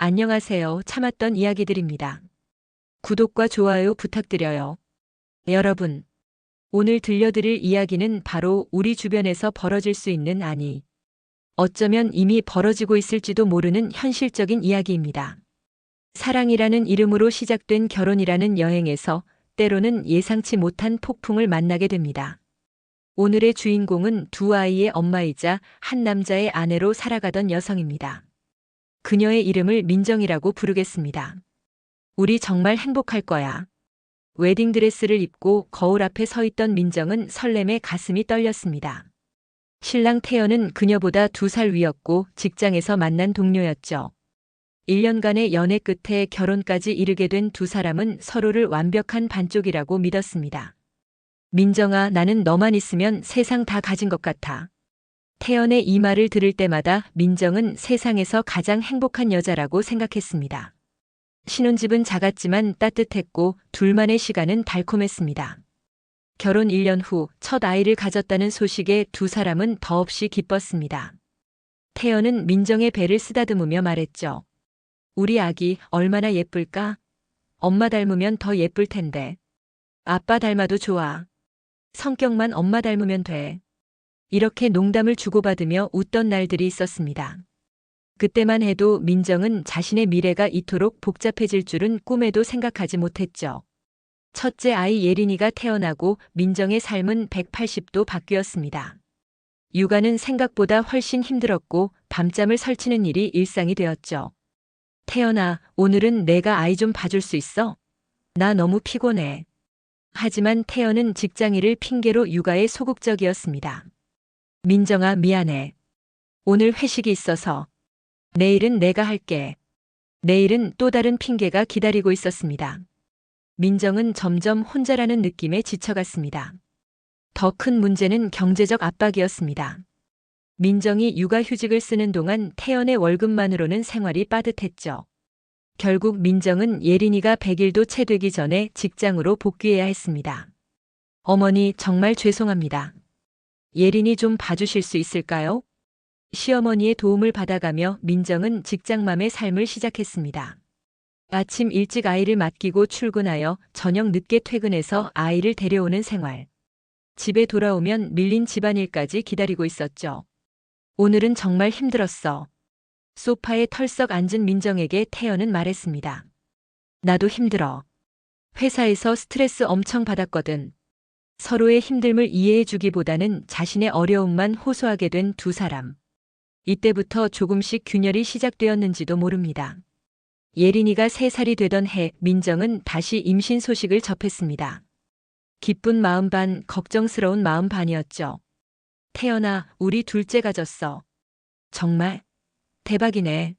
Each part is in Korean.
안녕하세요. 참았던 이야기들입니다. 구독과 좋아요 부탁드려요. 여러분, 오늘 들려드릴 이야기는 바로 우리 주변에서 벌어질 수 있는 어쩌면 이미 벌어지고 있을지도 모르는 현실적인 이야기입니다. 사랑이라는 이름으로 시작된 결혼이라는 여행에서 때로는 예상치 못한 폭풍을 만나게 됩니다. 오늘의 주인공은 두 아이의 엄마이자 한 남자의 아내로 살아가던 여성입니다. 그녀의 이름을 민정이라고 부르겠습니다. 우리 정말 행복할 거야. 웨딩드레스를 입고 거울 앞에 서 있던 민정은 설렘에 가슴이 떨렸습니다. 신랑 태연은 그녀보다 2살 위였고 직장에서 만난 동료였죠. 1년간의 연애 끝에 결혼까지 이르게 된 두 사람은 서로를 완벽한 반쪽이라고 믿었습니다. 민정아, 나는 너만 있으면 세상 다 가진 것 같아. 태연의 이 말을 들을 때마다 민정은 세상에서 가장 행복한 여자라고 생각했습니다. 신혼집은 작았지만 따뜻했고 둘만의 시간은 달콤했습니다. 결혼 1년 후 첫 아이를 가졌다는 소식에 두 사람은 더없이 기뻤습니다. 태연은 민정의 배를 쓰다듬으며 말했죠. 우리 아기 얼마나 예쁠까? 엄마 닮으면 더 예쁠 텐데. 아빠 닮아도 좋아. 성격만 엄마 닮으면 돼. 이렇게 농담을 주고받으며 웃던 날들이 있었습니다. 그때만 해도 민정은 자신의 미래가 이토록 복잡해질 줄은 꿈에도 생각하지 못했죠. 첫째 아이 예린이가 태어나고 민정의 삶은 180도 바뀌었습니다. 육아는 생각보다 훨씬 힘들었고 밤잠을 설치는 일이 일상이 되었죠. 태연아, 오늘은 내가 아이 좀 봐줄 수 있어? 나 너무 피곤해. 하지만 태연은 직장일을 핑계로 육아에 소극적이었습니다. 민정아, 미안해. 오늘 회식이 있어서. 내일은 내가 할게. 내일은 또 다른 핑계가 기다리고 있었습니다. 민정은 점점 혼자라는 느낌에 지쳐갔습니다. 더 큰 문제는 경제적 압박이었습니다. 민정이 육아휴직을 쓰는 동안 태연의 월급만으로는 생활이 빠듯했죠. 결국 민정은 예린이가 100일도 채 되기 전에 직장으로 복귀해야 했습니다. 어머니, 정말 죄송합니다. 예린이 좀 봐주실 수 있을까요? 시어머니의 도움을 받아가며 민정은 직장맘의 삶을 시작했습니다. 아침 일찍 아이를 맡기고 출근하여 저녁 늦게 퇴근해서 아이를 데려오는 생활. 집에 돌아오면 밀린 집안일까지 기다리고 있었죠. 오늘은 정말 힘들었어. 소파에 털썩 앉은 민정에게 태연은 말했습니다. 나도 힘들어. 회사에서 스트레스 엄청 받았거든. 서로의 힘듦을 이해해주기보다는 자신의 어려움만 호소하게 된 두 사람. 이때부터 조금씩 균열이 시작되었는지도 모릅니다. 예린이가 3살이 되던 해 민정은 다시 임신 소식을 접했습니다. 기쁜 마음 반, 걱정스러운 마음 반이었죠. 태연아, 우리 둘째 가졌어. 정말? 대박이네.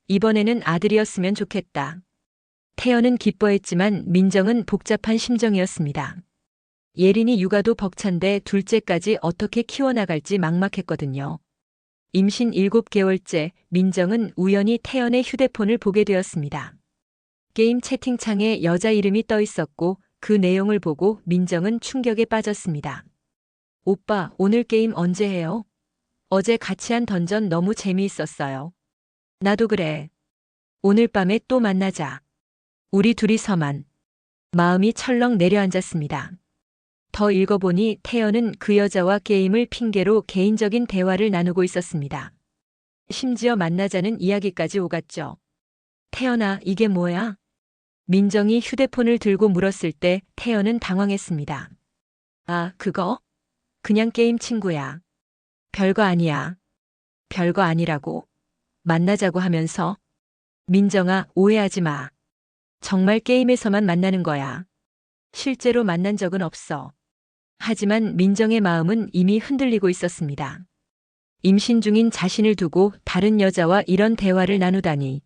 이번에는 아들이었으면 좋겠다. 태연은 기뻐했지만 민정은 복잡한 심정이었습니다. 예린이 육아도 벅찬데 둘째까지 어떻게 키워나갈지 막막했거든요. 임신 7개월째 민정은 우연히 태연의 휴대폰을 보게 되었습니다. 게임 채팅창에 여자 이름이 떠 있었고 그 내용을 보고 민정은 충격에 빠졌습니다. 오빠, 오늘 게임 언제 해요? 어제 같이 한 던전 너무 재미있었어요. 나도 그래. 오늘 밤에 또 만나자. 우리 둘이서만. 마음이 철렁 내려앉았습니다. 더 읽어보니 태연은 그 여자와 게임을 핑계로 개인적인 대화를 나누고 있었습니다. 심지어 만나자는 이야기까지 오갔죠. 태연아, 이게 뭐야? 민정이 휴대폰을 들고 물었을 때 태연은 당황했습니다. 아, 그거? 그냥 게임 친구야. 별거 아니야. 별거 아니라고. 만나자고 하면서. 민정아, 오해하지 마. 정말 게임에서만 만나는 거야. 실제로 만난 적은 없어. 하지만 민정의 마음은 이미 흔들리고 있었습니다. 임신 중인 자신을 두고 다른 여자와 이런 대화를 나누다니.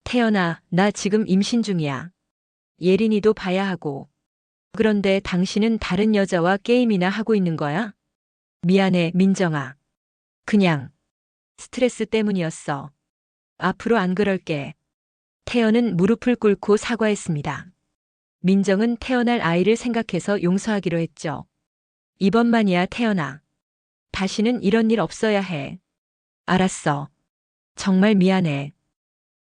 태연아, 나 지금 임신 중이야. 예린이도 봐야 하고. 그런데 당신은 다른 여자와 게임이나 하고 있는 거야? 미안해, 민정아. 그냥 스트레스 때문이었어. 앞으로 안 그럴게. 태연은 무릎을 꿇고 사과했습니다. 민정은 태어날 아이를 생각해서 용서하기로 했죠. 이번만이야, 태연아. 다시는 이런 일 없어야 해. 알았어. 정말 미안해.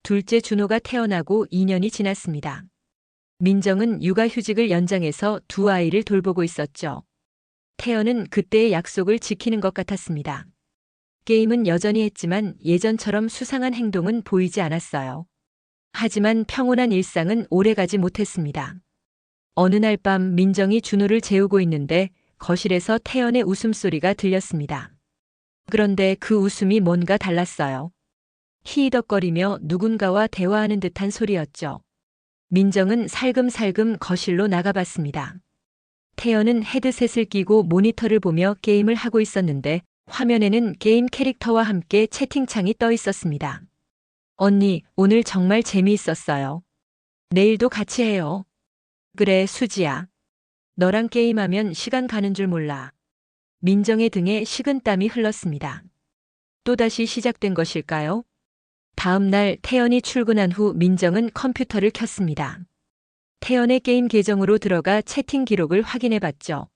둘째 준호가 태어나고 2년이 지났습니다. 민정은 육아휴직을 연장해서 두 아이를 돌보고 있었죠. 태연은 그때의 약속을 지키는 것 같았습니다. 게임은 여전히 했지만 예전처럼 수상한 행동은 보이지 않았어요. 하지만 평온한 일상은 오래가지 못했습니다. 어느 날 밤 민정이 준호를 재우고 있는데 거실에서 태연의 웃음소리가 들렸습니다. 그런데 그 웃음이 뭔가 달랐어요. 히히덕거리며 누군가와 대화하는 듯한 소리였죠. 민정은 살금살금 거실로 나가봤습니다. 태연은 헤드셋을 끼고 모니터를 보며 게임을 하고 있었는데 화면에는 게임 캐릭터와 함께 채팅창이 떠 있었습니다. 언니, 오늘 정말 재미있었어요. 내일도 같이 해요. 그래, 수지야. 너랑 게임하면 시간 가는 줄 몰라. 민정의 등에 식은땀이 흘렀습니다. 또다시 시작된 것일까요? 다음 날 태연이 출근한 후 민정은 컴퓨터를 켰습니다. 태연의 게임 계정으로 들어가 채팅 기록을 확인해 봤죠.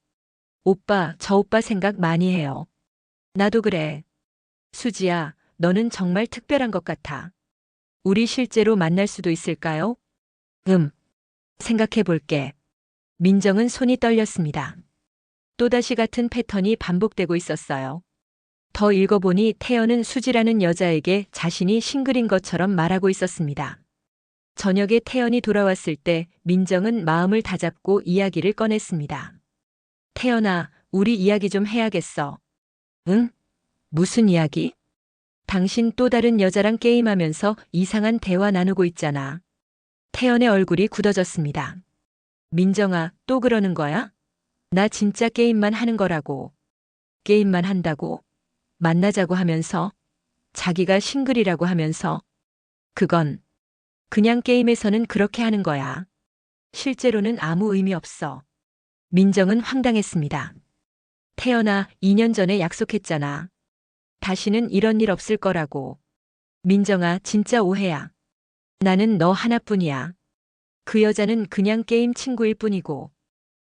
오빠, 저 오빠 생각 많이 해요. 나도 그래. 수지야, 너는 정말 특별한 것 같아. 우리 실제로 만날 수도 있을까요? 생각해 볼게. 민정은 손이 떨렸습니다. 또다시 같은 패턴이 반복되고 있었어요. 더 읽어보니 태연은 수지라는 여자에게 자신이 싱글인 것처럼 말하고 있었습니다. 저녁에 태연이 돌아왔을 때 민정은 마음을 다잡고 이야기를 꺼냈습니다. 태연아, 우리 이야기 좀 해야겠어. 응? 무슨 이야기? 당신 또 다른 여자랑 게임하면서 이상한 대화 나누고 있잖아. 태연의 얼굴이 굳어졌습니다. 민정아, 또 그러는 거야? 나 진짜 게임만 하는 거라고. 게임만 한다고? 만나자고 하면서? 자기가 싱글이라고 하면서? 그건 그냥 게임에서는 그렇게 하는 거야. 실제로는 아무 의미 없어. 민정은 황당했습니다. 태연아, 2년 전에 약속했잖아. 다시는 이런 일 없을 거라고. 민정아, 진짜 오해야. 나는 너 하나뿐이야. 그 여자는 그냥 게임 친구일 뿐이고.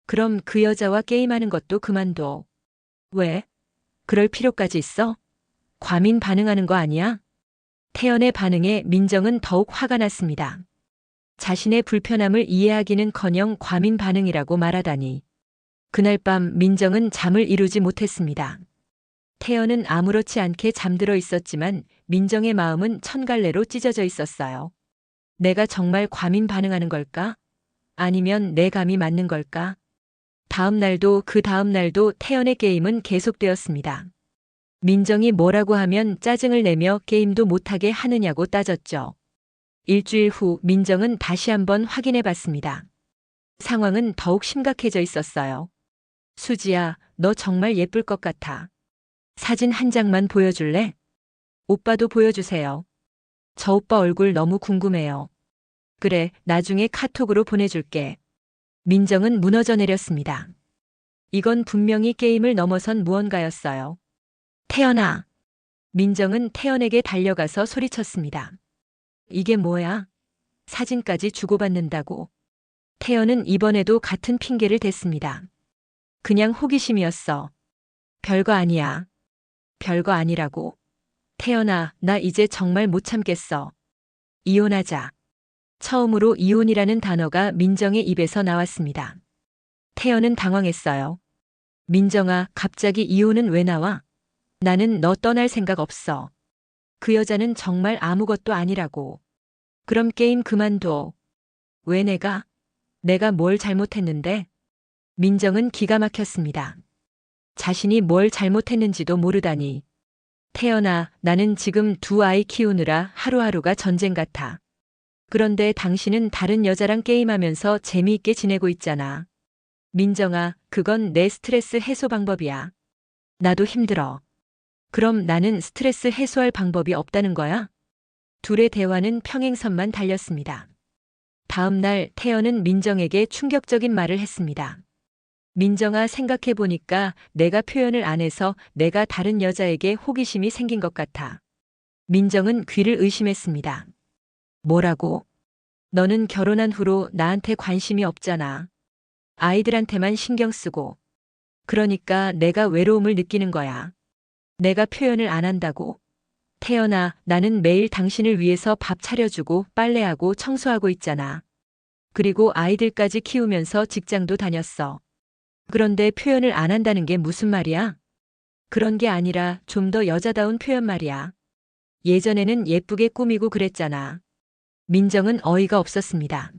그럼 그 여자와 게임하는 것도 그만둬. 왜? 그럴 필요까지 있어? 과민 반응하는 거 아니야? 태연의 반응에 민정은 더욱 화가 났습니다. 자신의 불편함을 이해하기는커녕 과민 반응이라고 말하다니. 그날 밤 민정은 잠을 이루지 못했습니다. 태연은 아무렇지 않게 잠들어 있었지만 민정의 마음은 천갈래로 찢어져 있었어요. 내가 정말 과민 반응하는 걸까? 아니면 내 감이 맞는 걸까? 다음 날도 그 다음 날도 태연의 게임은 계속되었습니다. 민정이 뭐라고 하면 짜증을 내며 게임도 못하게 하느냐고 따졌죠. 일주일 후 민정은 다시 한번 확인해 봤습니다. 상황은 더욱 심각해져 있었어요. 수지야, 너 정말 예쁠 것 같아. 사진 한 장만 보여줄래? 오빠도 보여주세요. 저 오빠 얼굴 너무 궁금해요. 그래, 나중에 카톡으로 보내줄게. 민정은 무너져 내렸습니다. 이건 분명히 게임을 넘어선 무언가였어요. 태연아. 민정은 태연에게 달려가서 소리쳤습니다. 이게 뭐야? 사진까지 주고받는다고. 태연은 이번에도 같은 핑계를 댔습니다. 그냥 호기심이었어. 별거 아니야. 별거 아니라고. 태연아, 나 이제 정말 못 참겠어. 이혼하자. 처음으로 이혼이라는 단어가 민정의 입에서 나왔습니다. 태연은 당황했어요. 민정아, 갑자기 이혼은 왜 나와? 나는 너 떠날 생각 없어. 그 여자는 정말 아무것도 아니라고. 그럼 게임 그만둬. 왜 내가 뭘 잘못했는데? 민정은 기가 막혔습니다. 자신이 뭘 잘못했는지도 모르다니. 태연아, 나는 지금 두 아이 키우느라 하루하루가 전쟁 같아. 그런데 당신은 다른 여자랑 게임하면서 재미있게 지내고 있잖아. 민정아, 그건 내 스트레스 해소 방법이야. 나도 힘들어. 그럼 나는 스트레스 해소할 방법이 없다는 거야? 둘의 대화는 평행선만 달렸습니다. 다음 날 태연은 민정에게 충격적인 말을 했습니다. 민정아, 생각해보니까 내가 표현을 안 해서 내가 다른 여자에게 호기심이 생긴 것 같아. 민정은 귀를 의심했습니다. 뭐라고? 너는 결혼한 후로 나한테 관심이 없잖아. 아이들한테만 신경 쓰고. 그러니까 내가 외로움을 느끼는 거야. 내가 표현을 안 한다고. 태연아, 나는 매일 당신을 위해서 밥 차려주고 빨래하고 청소하고 있잖아. 그리고 아이들까지 키우면서 직장도 다녔어. 그런데 표현을 안 한다는 게 무슨 말이야? 그런 게 아니라 좀 더 여자다운 표현 말이야. 예전에는 예쁘게 꾸미고 그랬잖아. 민정은 어이가 없었습니다.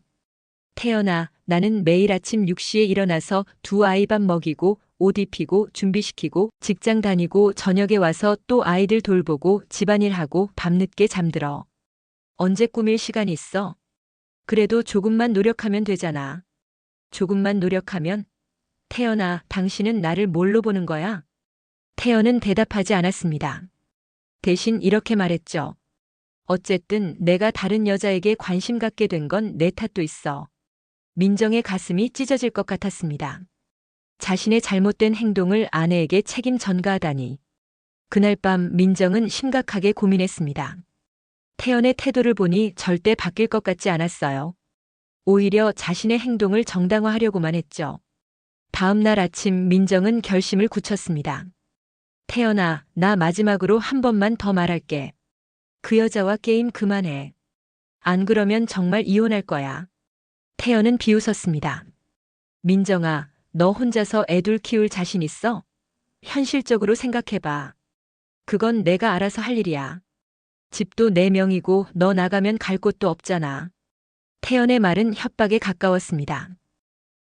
태연아, 나는 매일 아침 6시에 일어나서 두 아이 밥 먹이고 옷 입히고 준비시키고 직장 다니고 저녁에 와서 또 아이들 돌보고 집안일하고 밤늦게 잠들어. 언제 꾸밀 시간이 있어? 그래도 조금만 노력하면 되잖아. 조금만 노력하면? 태연아, 당신은 나를 뭘로 보는 거야? 태연은 대답하지 않았습니다. 대신 이렇게 말했죠. 어쨌든 내가 다른 여자에게 관심 갖게 된 건 내 탓도 있어. 민정의 가슴이 찢어질 것 같았습니다. 자신의 잘못된 행동을 아내에게 책임 전가하다니. 그날 밤 민정은 심각하게 고민했습니다. 태연의 태도를 보니 절대 바뀔 것 같지 않았어요. 오히려 자신의 행동을 정당화하려고만 했죠. 다음 날 아침 민정은 결심을 굳혔습니다. 태연아, 나 마지막으로 한 번만 더 말할게. 그 여자와 게임 그만해. 안 그러면 정말 이혼할 거야. 태연은 비웃었습니다. 민정아, 너 혼자서 애둘 키울 자신 있어? 현실적으로 생각해봐. 그건 내가 알아서 할 일이야. 집도 내 명이고 너 나가면 갈 곳도 없잖아. 태연의 말은 협박에 가까웠습니다.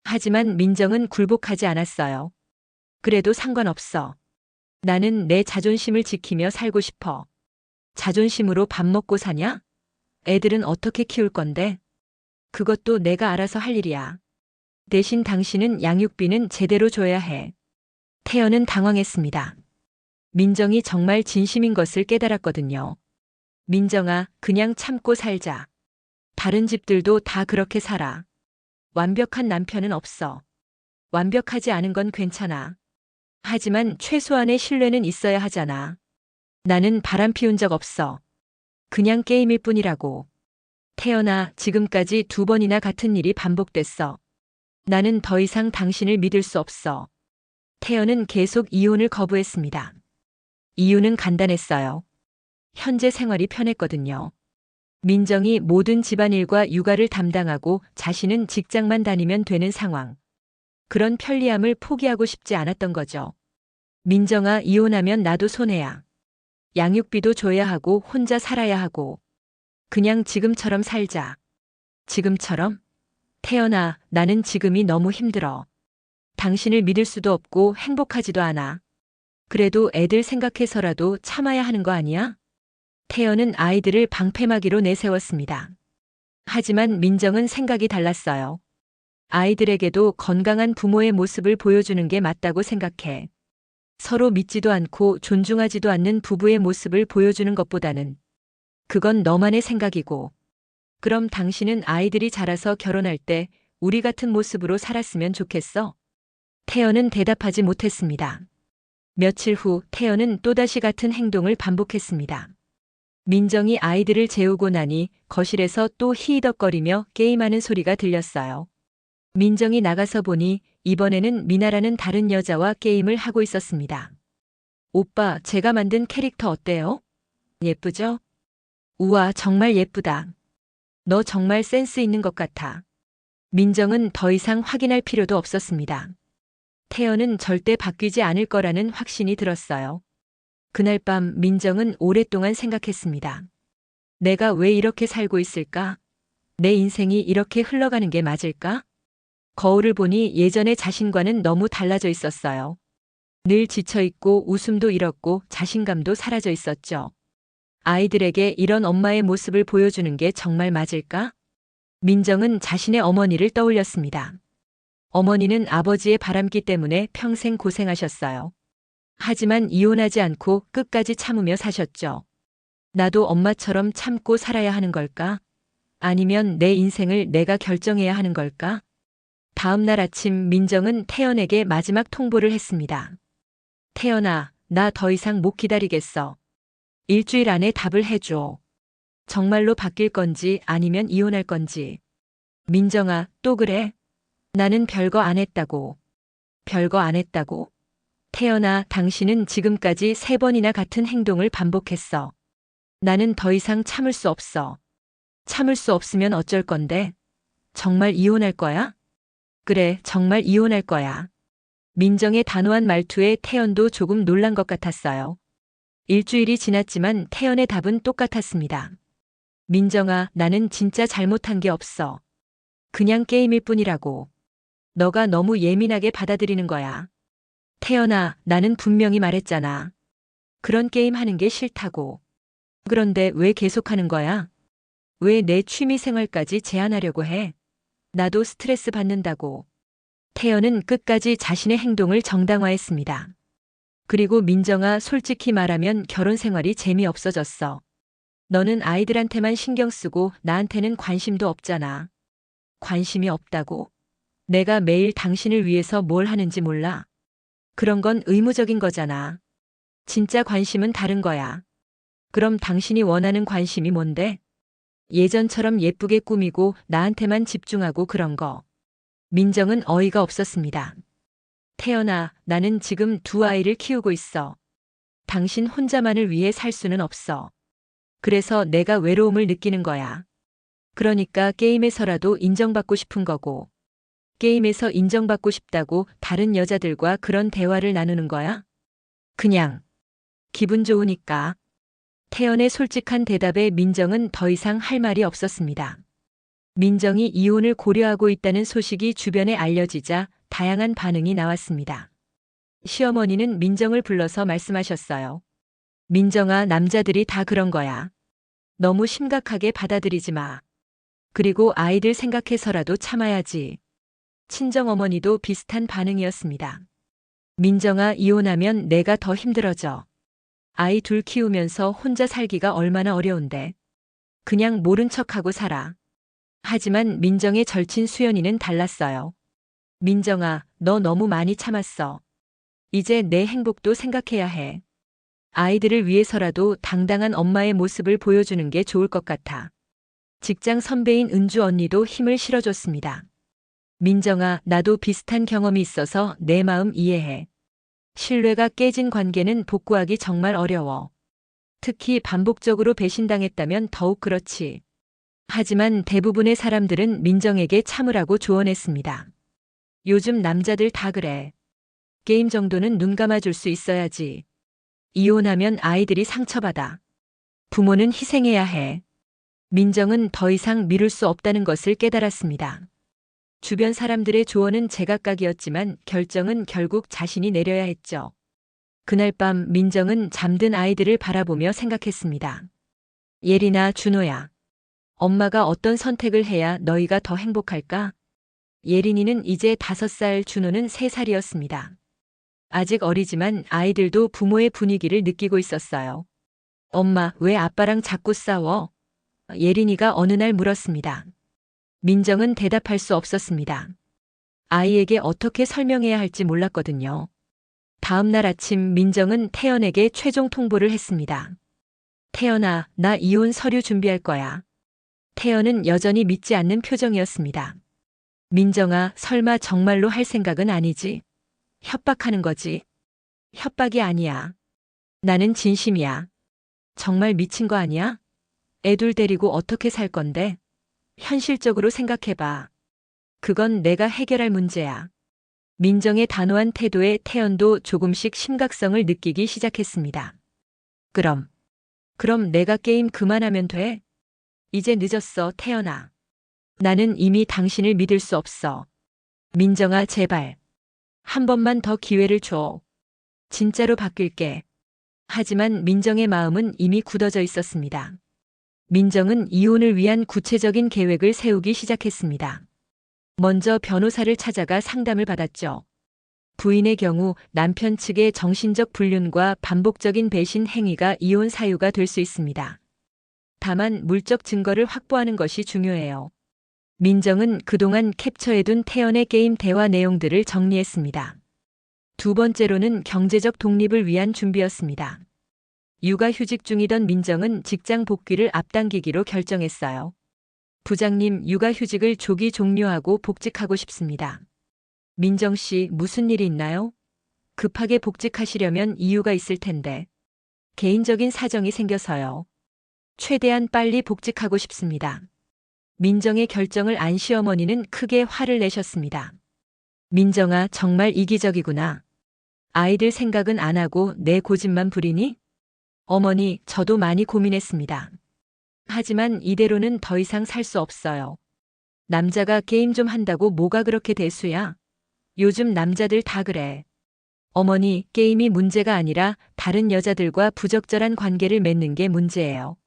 하지만 민정은 굴복하지 않았어요. 그래도 상관없어. 나는 내 자존심을 지키며 살고 싶어. 자존심으로 밥 먹고 사냐? 애들은 어떻게 키울 건데? 그것도 내가 알아서 할 일이야. 대신 당신은 양육비는 제대로 줘야 해. 태연은 당황했습니다. 민정이 정말 진심인 것을 깨달았거든요. 민정아, 그냥 참고 살자. 다른 집들도 다 그렇게 살아. 완벽한 남편은 없어. 완벽하지 않은 건 괜찮아. 하지만 최소한의 신뢰는 있어야 하잖아. 나는 바람 피운 적 없어. 그냥 게임일 뿐이라고. 태연아, 지금까지 2번이나 같은 일이 반복됐어. 나는 더 이상 당신을 믿을 수 없어. 태연은 계속 이혼을 거부했습니다. 이유는 간단했어요. 현재 생활이 편했거든요. 민정이 모든 집안일과 육아를 담당하고 자신은 직장만 다니면 되는 상황. 그런 편리함을 포기하고 싶지 않았던 거죠. 민정아, 이혼하면 나도 손해야. 양육비도 줘야 하고 혼자 살아야 하고. 그냥 지금처럼 살자. 지금처럼? 태연아, 나는 지금이 너무 힘들어. 당신을 믿을 수도 없고 행복하지도 않아. 그래도 애들 생각해서라도 참아야 하는 거 아니야? 태연은 아이들을 방패막이로 내세웠습니다. 하지만 민정은 생각이 달랐어요. 아이들에게도 건강한 부모의 모습을 보여주는 게 맞다고 생각해. 서로 믿지도 않고 존중하지도 않는 부부의 모습을 보여주는 것보다는 그건 너만의 생각이고, 그럼 당신은 아이들이 자라서 결혼할 때 우리 같은 모습으로 살았으면 좋겠어? 태연은 대답하지 못했습니다. 며칠 후 태연은 또다시 같은 행동을 반복했습니다. 민정이 아이들을 재우고 나니 거실에서 또 히히덕거리며 게임하는 소리가 들렸어요. 민정이 나가서 보니 이번에는 미나라는 다른 여자와 게임을 하고 있었습니다. 오빠, 제가 만든 캐릭터 어때요? 예쁘죠? 우와, 정말 예쁘다. 너 정말 센스 있는 것 같아. 민정은 더 이상 확인할 필요도 없었습니다. 태연은 절대 바뀌지 않을 거라는 확신이 들었어요. 그날 밤 민정은 오랫동안 생각했습니다. 내가 왜 이렇게 살고 있을까? 내 인생이 이렇게 흘러가는 게 맞을까? 거울을 보니 예전의 자신과는 너무 달라져 있었어요. 늘 지쳐있고 웃음도 잃었고 자신감도 사라져 있었죠. 아이들에게 이런 엄마의 모습을 보여주는 게 정말 맞을까? 민정은 자신의 어머니를 떠올렸습니다. 어머니는 아버지의 바람기 때문에 평생 고생하셨어요. 하지만 이혼하지 않고 끝까지 참으며 사셨죠. 나도 엄마처럼 참고 살아야 하는 걸까? 아니면 내 인생을 내가 결정해야 하는 걸까? 다음 날 아침 민정은 태연에게 마지막 통보를 했습니다. 태연아, 나 더 이상 못 기다리겠어. 일주일 안에 답을 해줘. 정말로 바뀔 건지 아니면 이혼할 건지. 민정아, 또 그래? 나는 별거 안 했다고. 별거 안 했다고? 태연아, 당신은 지금까지 3번이나 같은 행동을 반복했어. 나는 더 이상 참을 수 없어. 참을 수 없으면 어쩔 건데? 정말 이혼할 거야? 그래, 정말 이혼할 거야. 민정의 단호한 말투에 태연도 조금 놀란 것 같았어요. 일주일이 지났지만 태연의 답은 똑같았습니다. 민정아, 나는 진짜 잘못한 게 없어. 그냥 게임일 뿐이라고. 너가 너무 예민하게 받아들이는 거야. 태연아, 나는 분명히 말했잖아. 그런 게임 하는 게 싫다고. 그런데 왜 계속하는 거야? 왜 내 취미 생활까지 제한하려고 해? 나도 스트레스 받는다고. 태연은 끝까지 자신의 행동을 정당화했습니다. 그리고 민정아, 솔직히 말하면 결혼 생활이 재미없어졌어. 너는 아이들한테만 신경 쓰고 나한테는 관심도 없잖아. 관심이 없다고? 내가 매일 당신을 위해서 뭘 하는지 몰라. 그런 건 의무적인 거잖아. 진짜 관심은 다른 거야. 그럼 당신이 원하는 관심이 뭔데? 예전처럼 예쁘게 꾸미고 나한테만 집중하고 그런 거. 민정은 어이가 없었습니다. 태연아, 나는 지금 두 아이를 키우고 있어. 당신 혼자만을 위해 살 수는 없어. 그래서 내가 외로움을 느끼는 거야. 그러니까 게임에서라도 인정받고 싶은 거고. 게임에서 인정받고 싶다고 다른 여자들과 그런 대화를 나누는 거야? 그냥 기분 좋으니까. 태연의 솔직한 대답에 민정은 더 이상 할 말이 없었습니다. 민정이 이혼을 고려하고 있다는 소식이 주변에 알려지자 다양한 반응이 나왔습니다. 시어머니는 민정을 불러서 말씀하셨어요. 민정아, 남자들이 다 그런 거야. 너무 심각하게 받아들이지 마. 그리고 아이들 생각해서라도 참아야지. 친정어머니도 비슷한 반응이었습니다. 민정아, 이혼하면 내가 더 힘들어져. 아이 둘 키우면서 혼자 살기가 얼마나 어려운데. 그냥 모른 척하고 살아. 하지만 민정의 절친 수연이는 달랐어요. 민정아, 너 너무 많이 참았어. 이제 내 행복도 생각해야 해. 아이들을 위해서라도 당당한 엄마의 모습을 보여주는 게 좋을 것 같아. 직장 선배인 은주 언니도 힘을 실어줬습니다. 민정아, 나도 비슷한 경험이 있어서 내 마음 이해해. 신뢰가 깨진 관계는 복구하기 정말 어려워. 특히 반복적으로 배신당했다면 더욱 그렇지. 하지만 대부분의 사람들은 민정에게 참으라고 조언했습니다. 요즘 남자들 다 그래. 게임 정도는 눈 감아줄 수 있어야지. 이혼하면 아이들이 상처받아. 부모는 희생해야 해. 민정은 더 이상 미룰 수 없다는 것을 깨달았습니다. 주변 사람들의 조언은 제각각이었지만 결정은 결국 자신이 내려야 했죠. 그날 밤 민정은 잠든 아이들을 바라보며 생각했습니다. 예린아, 준호야. 엄마가 어떤 선택을 해야 너희가 더 행복할까? 예린이는 이제 5살, 준호는 3살이었습니다. 아직 어리지만 아이들도 부모의 분위기를 느끼고 있었어요. 엄마, 왜 아빠랑 자꾸 싸워? 예린이가 어느 날 물었습니다. 민정은 대답할 수 없었습니다. 아이에게 어떻게 설명해야 할지 몰랐거든요. 다음 날 아침 민정은 태연에게 최종 통보를 했습니다. 태연아, 나 이혼 서류 준비할 거야. 태연은 여전히 믿지 않는 표정이었습니다. 민정아, 설마 정말로 할 생각은 아니지? 협박하는 거지. 협박이 아니야. 나는 진심이야. 정말 미친 거 아니야? 애둘 데리고 어떻게 살 건데? 현실적으로 생각해봐. 그건 내가 해결할 문제야. 민정의 단호한 태도에 태연도 조금씩 심각성을 느끼기 시작했습니다. 그럼 내가 게임 그만하면 돼? 이제 늦었어, 태연아. 나는 이미 당신을 믿을 수 없어. 민정아, 제발. 한 번만 더 기회를 줘. 진짜로 바뀔게. 하지만 민정의 마음은 이미 굳어져 있었습니다. 민정은 이혼을 위한 구체적인 계획을 세우기 시작했습니다. 먼저 변호사를 찾아가 상담을 받았죠. 부인의 경우 남편 측의 정신적 불륜과 반복적인 배신 행위가 이혼 사유가 될 수 있습니다. 다만 물적 증거를 확보하는 것이 중요해요. 민정은 그동안 캡처해둔 태연의 게임 대화 내용들을 정리했습니다. 두 번째로는 경제적 독립을 위한 준비였습니다. 육아휴직 중이던 민정은 직장 복귀를 앞당기기로 결정했어요. 부장님, 육아휴직을 조기 종료하고 복직하고 싶습니다. 민정 씨, 무슨 일이 있나요? 급하게 복직하시려면 이유가 있을 텐데. 개인적인 사정이 생겨서요. 최대한 빨리 복직하고 싶습니다. 민정의 결정을 안 시어머니는 크게 화를 내셨습니다. 민정아, 정말 이기적이구나. 아이들 생각은 안 하고 내 고집만 부리니? 어머니, 저도 많이 고민했습니다. 하지만 이대로는 더 이상 살 수 없어요. 남자가 게임 좀 한다고 뭐가 그렇게 대수야? 요즘 남자들 다 그래. 어머니, 게임이 문제가 아니라 다른 여자들과 부적절한 관계를 맺는 게 문제예요.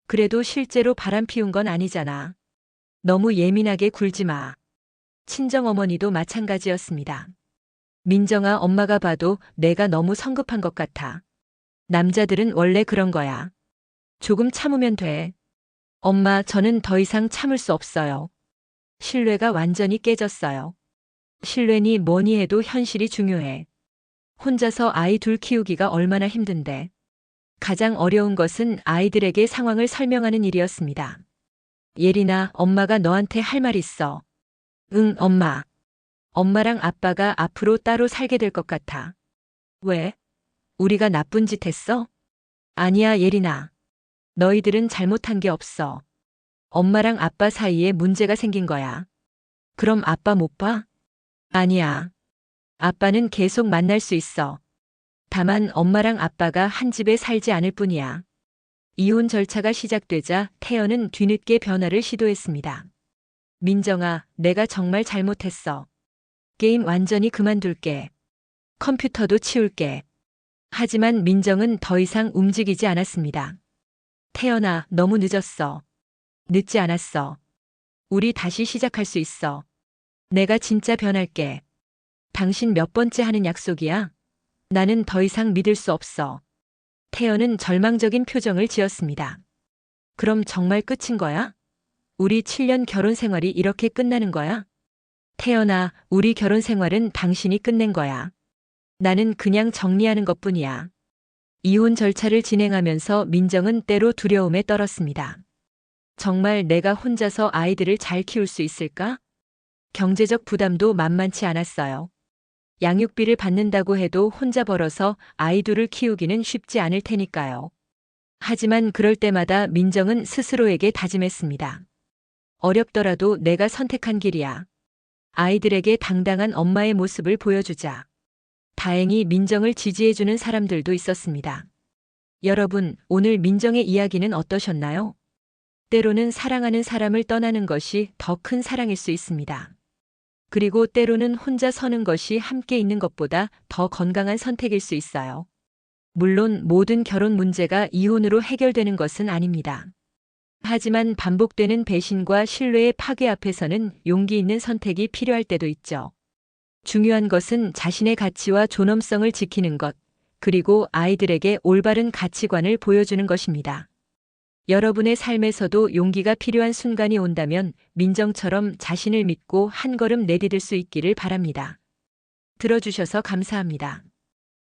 그래도 실제로 바람 피운 건 아니잖아. 너무 예민하게 굴지 마. 친정어머니도 마찬가지였습니다. 민정아, 엄마가 봐도 내가 너무 성급한 것 같아. 남자들은 원래 그런 거야. 조금 참으면 돼. 엄마, 저는 더 이상 참을 수 없어요. 신뢰가 완전히 깨졌어요. 신뢰니 뭐니 해도 현실이 중요해. 혼자서 아이 둘 키우기가 얼마나 힘든데. 가장 어려운 것은 아이들에게 상황을 설명하는 일이었습니다. 예린아, 엄마가 너한테 할 말 있어. 응, 엄마. 엄마랑 아빠가 앞으로 따로 살게 될 것 같아. 왜? 우리가 나쁜 짓 했어? 아니야, 예린아. 너희들은 잘못한 게 없어. 엄마랑 아빠 사이에 문제가 생긴 거야. 그럼 아빠 못 봐? 아니야. 아빠는 계속 만날 수 있어. 다만 엄마랑 아빠가 한 집에 살지 않을 뿐이야. 이혼 절차가 시작되자 태연은 뒤늦게 변화를 시도했습니다. 민정아, 내가 정말 잘못했어. 게임 완전히 그만둘게. 컴퓨터도 치울게. 하지만 민정은 더 이상 움직이지 않았습니다. 태연아, 너무 늦었어. 늦지 않았어. 우리 다시 시작할 수 있어. 내가 진짜 변할게. 당신 몇 번째 하는 약속이야? 나는 더 이상 믿을 수 없어. 태연은 절망적인 표정을 지었습니다. 그럼 정말 끝인 거야? 우리 7년 결혼 생활이 이렇게 끝나는 거야? 태연아, 우리 결혼 생활은 당신이 끝낸 거야. 나는 그냥 정리하는 것뿐이야. 이혼 절차를 진행하면서 민정은 때로 두려움에 떨었습니다. 정말 내가 혼자서 아이들을 잘 키울 수 있을까? 경제적 부담도 만만치 않았어요. 양육비를 받는다고 해도 혼자 벌어서 아이 둘을 키우기는 쉽지 않을 테니까요. 하지만 그럴 때마다 민정은 스스로에게 다짐했습니다. 어렵더라도 내가 선택한 길이야. 아이들에게 당당한 엄마의 모습을 보여주자. 다행히 민정을 지지해주는 사람들도 있었습니다. 여러분, 오늘 민정의 이야기는 어떠셨나요? 때로는 사랑하는 사람을 떠나는 것이 더 큰 사랑일 수 있습니다. 그리고 때로는 혼자 서는 것이 함께 있는 것보다 더 건강한 선택일 수 있어요. 물론 모든 결혼 문제가 이혼으로 해결되는 것은 아닙니다. 하지만 반복되는 배신과 신뢰의 파괴 앞에서는 용기 있는 선택이 필요할 때도 있죠. 중요한 것은 자신의 가치와 존엄성을 지키는 것, 그리고 아이들에게 올바른 가치관을 보여주는 것입니다. 여러분의 삶에서도 용기가 필요한 순간이 온다면 민정처럼 자신을 믿고 한 걸음 내디딜 수 있기를 바랍니다. 들어주셔서 감사합니다.